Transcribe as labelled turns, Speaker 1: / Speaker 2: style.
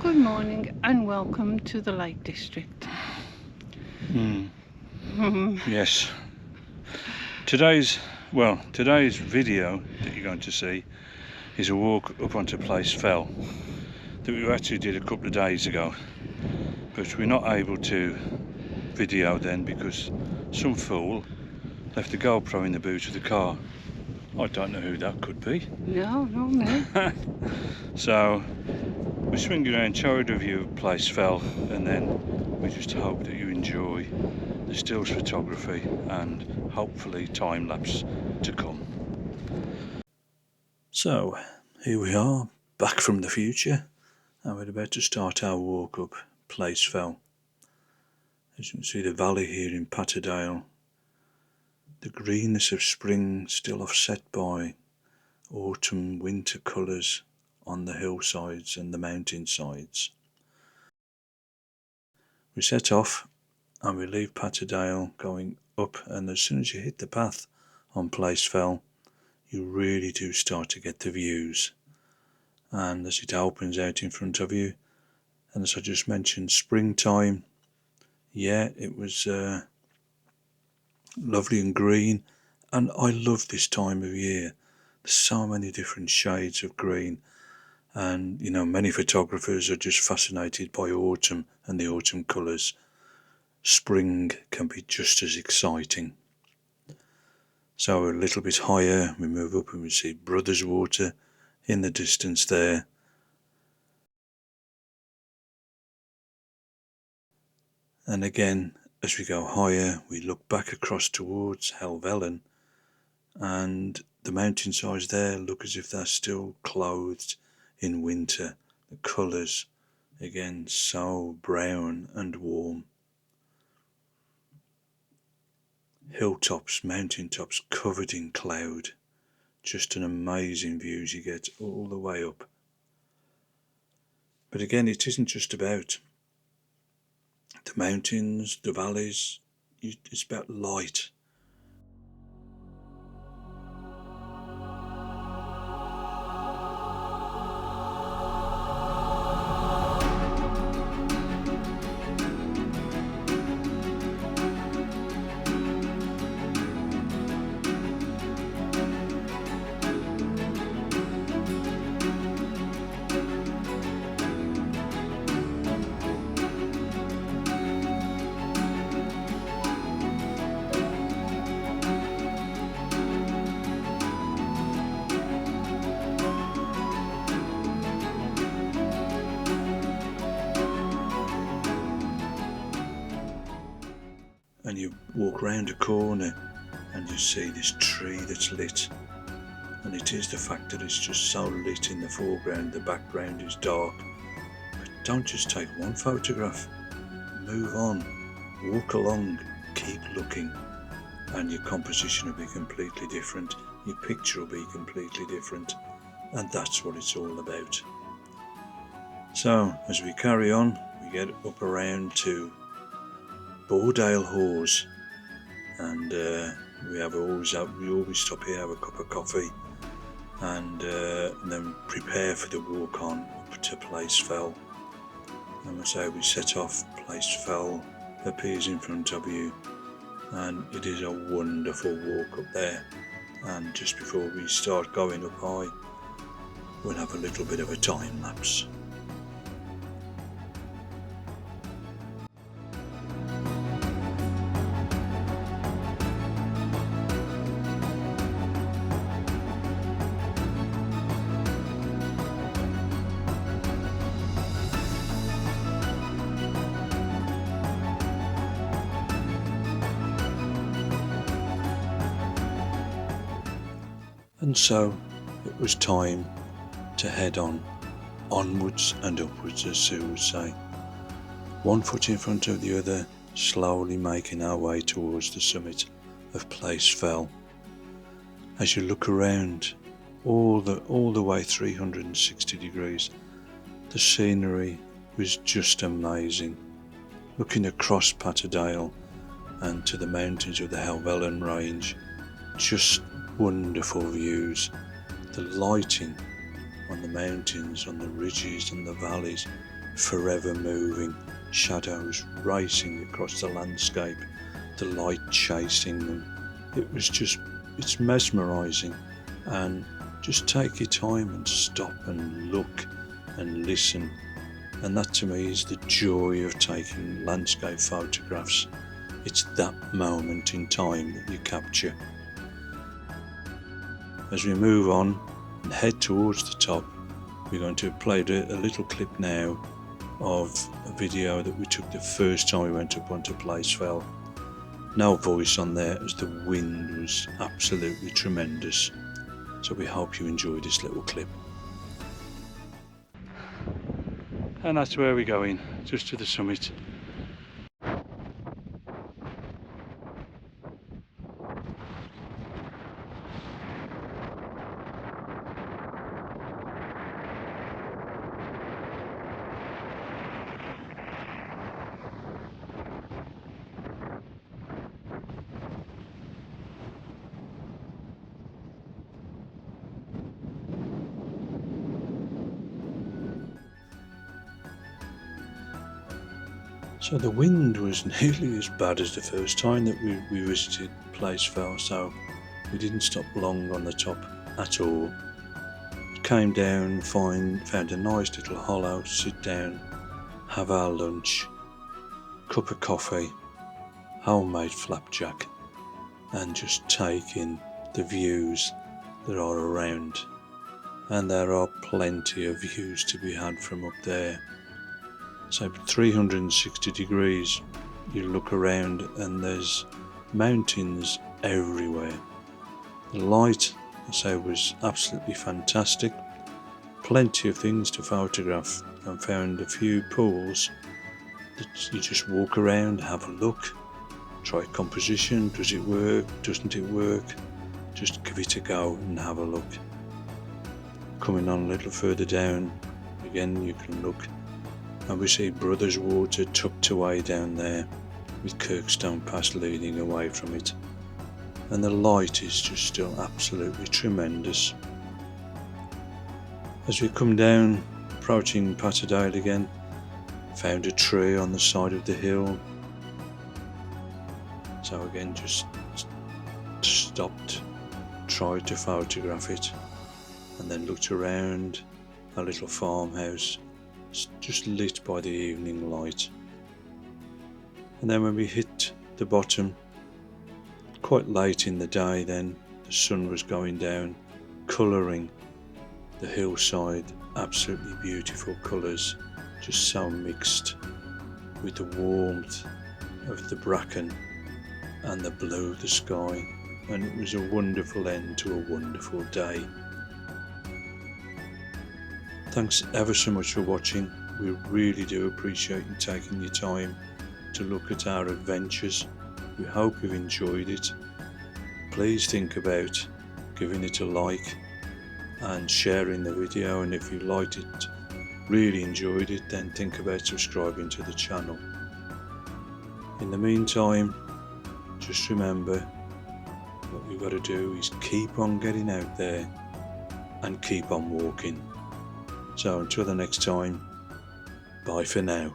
Speaker 1: Good morning and welcome to the Lake District.
Speaker 2: Yes. Today's video that you're going to see is a walk up onto Place Fell that we actually did a couple of days ago, but we're not able to video then because some fool left the GoPro in the boot of the car. I don't know who that could be.
Speaker 1: No, me.
Speaker 2: So we swing around, show you a view of Place Fell, and then we just hope that you enjoy the stills photography and hopefully time lapse to come. So here we are, back from the future, and we're about to start our walk up Place Fell. As you can see, the valley here in Patterdale, the greenness of spring still offset by autumn winter colours on the hillsides and the mountain sides. We set off and we leave Patterdale going up, and as soon as you hit the path on Place Fell, you really do start to get the views. And as it opens out in front of you, and as I just mentioned, springtime, yeah, it was lovely and green, and I love this time of year. There's so many different shades of green, and you know, many photographers are just fascinated by autumn and the autumn colours. Spring can be just as exciting. So we're a little bit higher, we move up and we see Brothers Water in the distance there. And again, as we go higher, we look back across towards Helvellyn, and the mountainsides there look as if they're still clothed in winter. The colours, again, so brown and warm. Hilltops, mountaintops covered in cloud. Just an amazing views you get all the way up. But again, it isn't just about the mountains, the valleys, it's about light. And you walk round a corner and you see this tree that's lit, and it is the fact that it's just so lit in the foreground, the background is dark. But don't just take one photograph, move on, walk along, keep looking, and your composition will be completely different, your picture will be completely different, and that's what it's all about. So as we carry on, we get up around to Patterdale Hawes, and we always stop here, have a cup of coffee, and then prepare for the walk on up to Place Fell. And so we set off. Place Fell appears in front of you, and it is a wonderful walk up there. And just before we start going up high, we'll have a little bit of a time lapse. And so it was time to head on, onwards and upwards, as Sue would say. One foot in front of the other, slowly making our way towards the summit of Place Fell. As you look around, all the way 360 degrees, the scenery was just amazing. Looking across Patterdale and to the mountains of the Helvellyn range, just wonderful views. The lighting on the mountains, on the ridges and the valleys, forever moving, shadows racing across the landscape, the light chasing them. It's mesmerising, and just take your time and stop and look and listen. And that to me is the joy of taking landscape photographs. It's that moment in time that you capture. As we move on and head towards the top, we're going to play a little clip now of a video that we took the first time we went up onto Placefell. No voice on there as the wind was absolutely tremendous. So we hope you enjoy this little clip. And that's where we're going, just to the summit. So the wind was nearly as bad as the first time that we visited Placefell, so we didn't stop long on the top at all. Came down, found a nice little hollow, sit down, have our lunch, cup of coffee, homemade flapjack, and just take in the views that are around. And there are plenty of views to be had from up there. So 360 degrees, you look around and there's mountains everywhere. The light, I say, was absolutely fantastic. Plenty of things to photograph, and found a few pools that you just walk around, have a look, try composition, does it work, doesn't it work, just give it a go and have a look. Coming on a little further down, again you can look. And we see Brothers Water tucked away down there, with Kirkstone Pass leading away from it. And the light is just still absolutely tremendous. As we come down, approaching Patterdale again, found a tree on the side of the hill. So again, just stopped, tried to photograph it, and then looked around a little farmhouse, just lit by the evening light. And then when we hit the bottom, quite late in the day then, the sun was going down, colouring the hillside, absolutely beautiful colours, just so mixed with the warmth of the bracken and the blue of the sky, and it was a wonderful end to a wonderful day. Thanks ever so much for watching. We really do appreciate you taking your time to look at our adventures. We hope you've enjoyed it. Please think about giving it a like and sharing the video, and if you liked it, really enjoyed it, then think about subscribing to the channel. In the meantime, just remember, what we've got to do is keep on getting out there and keep on walking. So until the next time, bye for now.